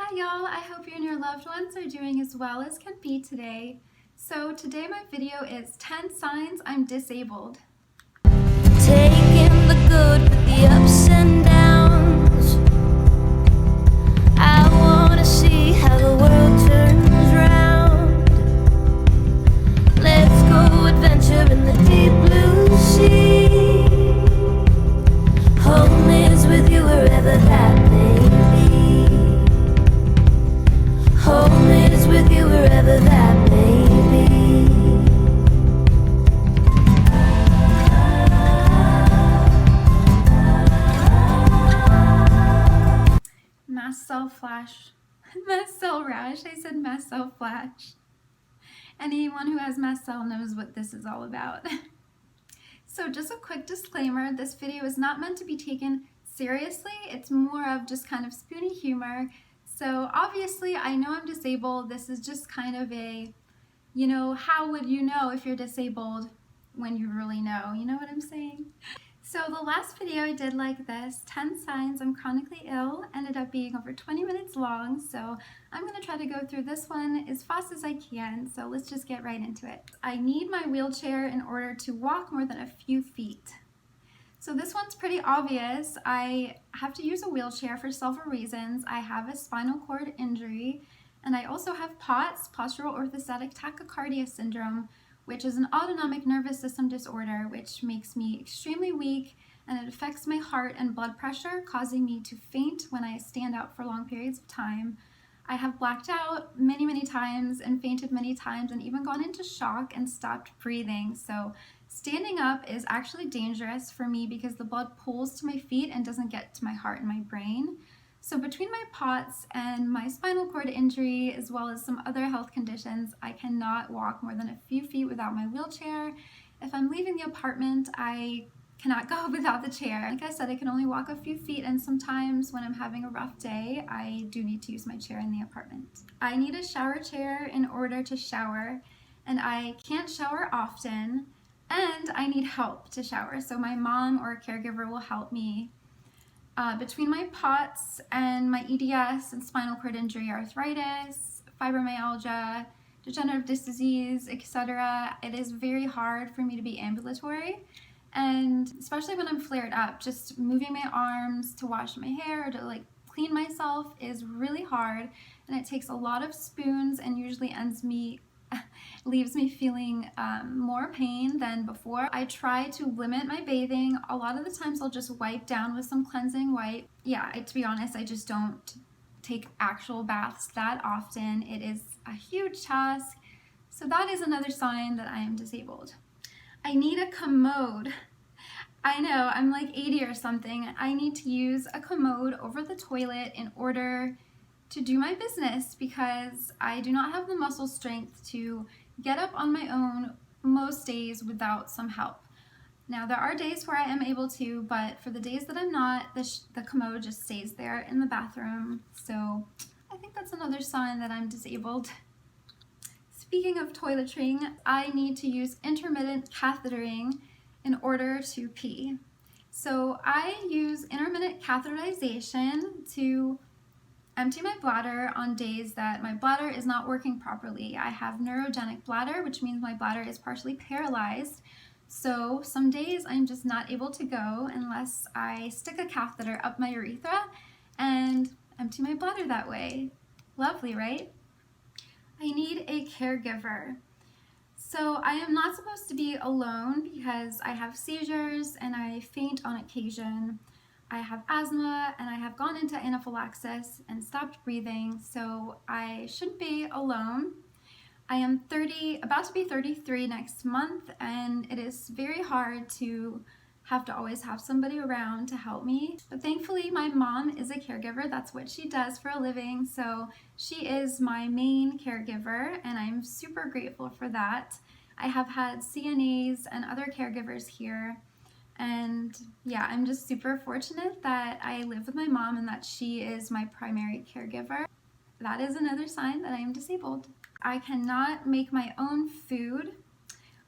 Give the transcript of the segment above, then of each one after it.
Hi y'all, I hope you and your loved ones are doing as well as can be today. So today my video is 10 signs I'm disabled. Taking the good with the ups and downs. I wanna see how the world turns round. Let's go adventure in the deep blue sea. Home is with you wherever that may be. Home is with you wherever that may be. Mast cell flash. Mast cell rash. I said mast cell flash. Anyone who has mast cell knows what this is all about. So just a quick disclaimer, this video is not meant to be taken seriously. It's more of just kind of spoony humor. So obviously I know I'm disabled. This is just kind of a, how would you know if you're disabled when you really know? You know what I'm saying? So the last video I did like this, 10 signs I'm chronically ill, ended up being over 20 minutes long, so I'm going to try to go through this one as fast as I can, so let's just get right into it. I need my wheelchair in order to walk more than a few feet. So this one's pretty obvious. I have to use a wheelchair for several reasons. I have a spinal cord injury, and I also have POTS, postural orthostatic tachycardia syndrome, which is an autonomic nervous system disorder which makes me extremely weak, and it affects my heart and blood pressure, causing me to faint when I stand out for long periods of time. I have blacked out many times and fainted many times and even gone into shock and stopped breathing. So standing up is actually dangerous for me because the blood pools to my feet and doesn't get to my heart and my brain. So between my POTS and my spinal cord injury, as well as some other health conditions, I cannot walk more than a few feet without my wheelchair. If I'm leaving the apartment, I cannot go without the chair. Like I said, I can only walk a few feet, and sometimes when I'm having a rough day, I do need to use my chair in the apartment. I need a shower chair in order to shower, and I can't shower often, and I need help to shower. So my mom or a caregiver will help me. Between my POTS and my EDS and spinal cord injury, arthritis, fibromyalgia, degenerative disc disease, etc., it is very hard for me to be ambulatory. And especially when I'm flared up, just moving my arms to wash my hair or to clean myself is really hard, and it takes a lot of spoons and usually leaves me feeling more pain than before. I try to limit my bathing. A lot of the times I'll just wipe down with some cleansing wipe. Yeah, to be honest, I just don't take actual baths that often. It is a huge task. So that is another sign that I am disabled. I need a commode. I know, I'm like 80 or something. I need to use a commode over the toilet in order to do my business because I do not have the muscle strength to get up on my own most days without some help. Now there are days where I am able to, but for the days that I'm not, the commode just stays there in the bathroom. So I think that's another sign that I'm disabled. Speaking of toiletring, I need to use intermittent cathetering in order to pee. So I use intermittent catheterization to empty my bladder on days that my bladder is not working properly. I have neurogenic bladder, which means my bladder is partially paralyzed. So some days I'm just not able to go unless I stick a catheter up my urethra and empty my bladder that way. Lovely, right? I need a caregiver. So I am not supposed to be alone because I have seizures and I faint on occasion. I have asthma and I have gone into anaphylaxis and stopped breathing, so I shouldn't be alone. I am about to be 33 next month, and it is very hard to have to always have somebody around to help me. But thankfully my mom is a caregiver. That's what she does for a living, so she is my main caregiver and I'm super grateful for that. I have had CNAs and other caregivers here, and yeah, I'm just super fortunate that I live with my mom and that she is my primary caregiver. That is another sign that I am disabled. I cannot make my own food.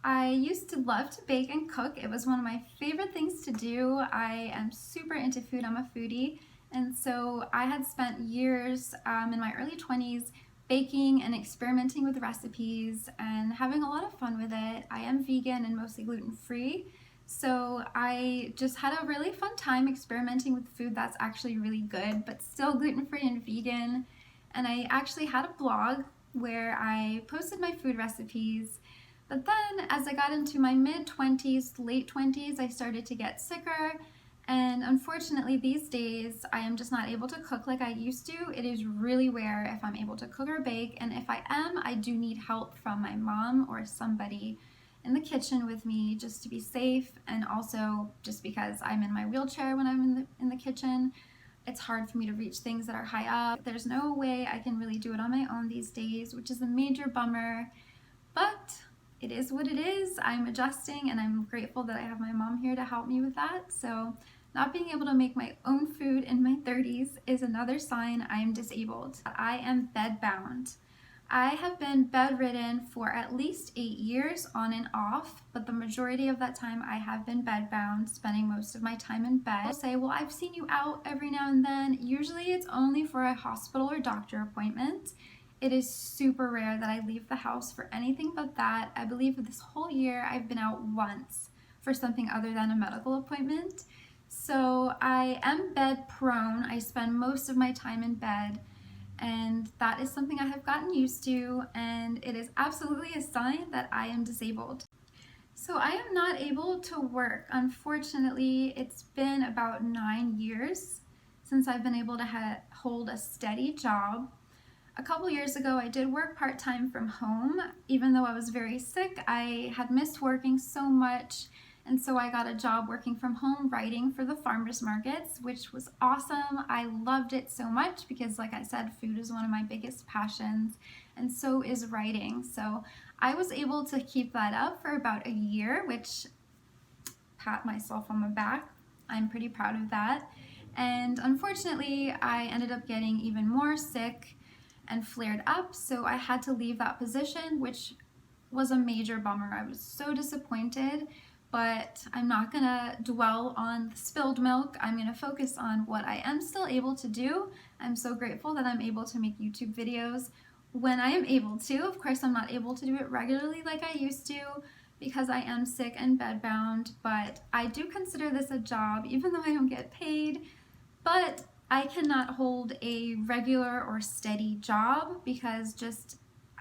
I used to love to bake and cook. It was one of my favorite things to do. I am super into food. I'm a foodie, And so I had spent years in my early 20s baking and experimenting with recipes and having a lot of fun with it. I am vegan and mostly gluten-free, so I just had a really fun time experimenting with food that's actually really good, but still gluten-free and vegan. And I actually had a blog where I posted my food recipes. But then as I got into my mid-20s, late 20s, I started to get sicker. And unfortunately, these days, I am just not able to cook like I used to. It is really rare if I'm able to cook or bake. And if I am, I do need help from my mom or somebody in the kitchen with me just to be safe. And also just because I'm in my wheelchair when I'm in the kitchen, it's hard for me to reach things that are high up. There's no way I can really do it on my own these days, which is a major bummer. But it is what it is. I'm adjusting, and I'm grateful that I have my mom here to help me with that. So not being able to make my own food in my 30s is another sign I am disabled. I am bedbound. I have been bedridden for at least 8 years on and off, but the majority of that time I have been bedbound, spending most of my time in bed. People say, well, I've seen you out every now and then. Usually it's only for a hospital or doctor appointment. It is super rare that I leave the house for anything but that. I believe this whole year I've been out once for something other than a medical appointment. So I am bed prone. I spend most of my time in bed, and that is something I have gotten used to, and it is absolutely a sign that I am disabled. So I am not able to work. Unfortunately, it's been about 9 years since I've been able to hold a steady job. A couple years ago, I did work part-time from home. Even though I was very sick, I had missed working so much, and so I got a job working from home writing for the farmers markets, which was awesome. I loved it so much because, like I said, food is one of my biggest passions, and so is writing. So I was able to keep that up for about a year, which, pat myself on the back, I'm pretty proud of that. And unfortunately, I ended up getting even more sick and flared up, so I had to leave that position, which was a major bummer. I was so disappointed, but I'm not gonna dwell on the spilled milk. I'm gonna focus on what I am still able to do. I'm so grateful that I'm able to make YouTube videos when I am able to. Of course, I'm not able to do it regularly like I used to because I am sick and bedbound, but I do consider this a job, even though I don't get paid. But I cannot hold a regular or steady job because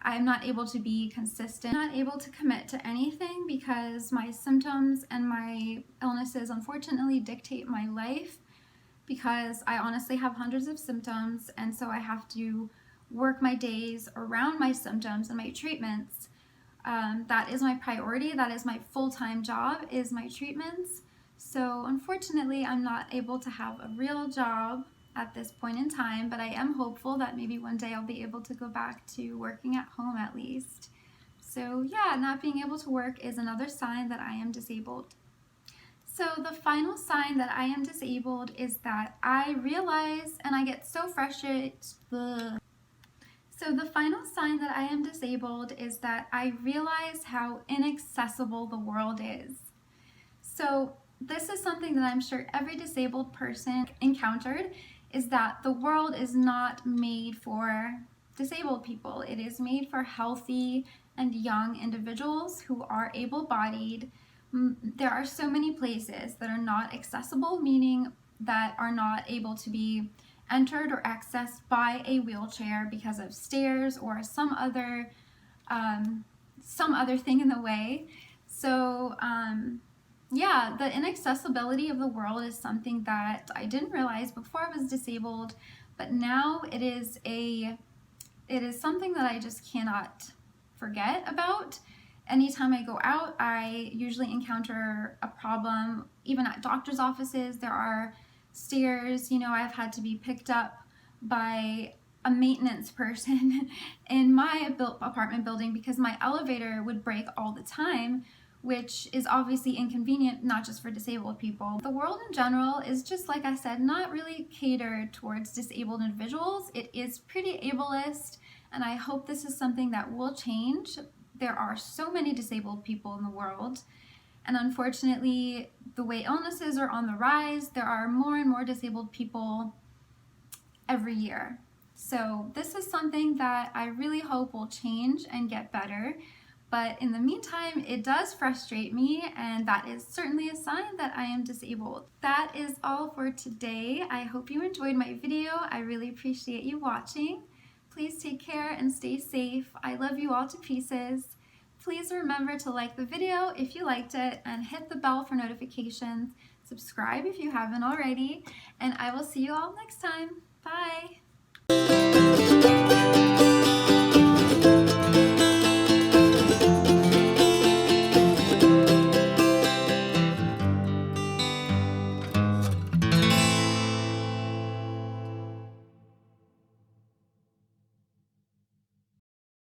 I'm not able to be consistent. I'm not able to commit to anything because my symptoms and my illnesses unfortunately dictate my life, because I honestly have hundreds of symptoms, and so I have to work my days around my symptoms and my treatments. That is my priority. That is my full-time job, is my treatments. So unfortunately, I'm not able to have a real job at this point in time, but I am hopeful that maybe one day I'll be able to go back to working at home at least. So yeah, not being able to work is another sign that I am disabled. So the final sign that I am disabled is that I realize, and I get so frustrated. So the final sign that I am disabled is that I realize how inaccessible the world is. So this is something that I'm sure every disabled person encountered, is that the world is not made for disabled people. It is made for healthy and young individuals who are able-bodied. There are so many places that are not accessible, meaning that are not able to be entered or accessed by a wheelchair because of stairs or some other thing in the way. So yeah, the inaccessibility of the world is something that I didn't realize before I was disabled, but now it is something that I just cannot forget about. Anytime I go out, I usually encounter a problem. Even at doctor's offices, there are stairs. You know, I've had to be picked up by a maintenance person in my apartment building because my elevator would break all the time, which is obviously inconvenient, not just for disabled people. The world in general is, just like I said, not really catered towards disabled individuals. It is pretty ableist, and I hope this is something that will change. There are so many disabled people in the world, and unfortunately, the way illnesses are on the rise, there are more and more disabled people every year. So this is something that I really hope will change and get better. But in the meantime, it does frustrate me, and that is certainly a sign that I am disabled. That is all for today. I hope you enjoyed my video. I really appreciate you watching. Please take care and stay safe. I love you all to pieces. Please remember to like the video if you liked it and hit the bell for notifications. Subscribe if you haven't already, and I will see you all next time. Bye!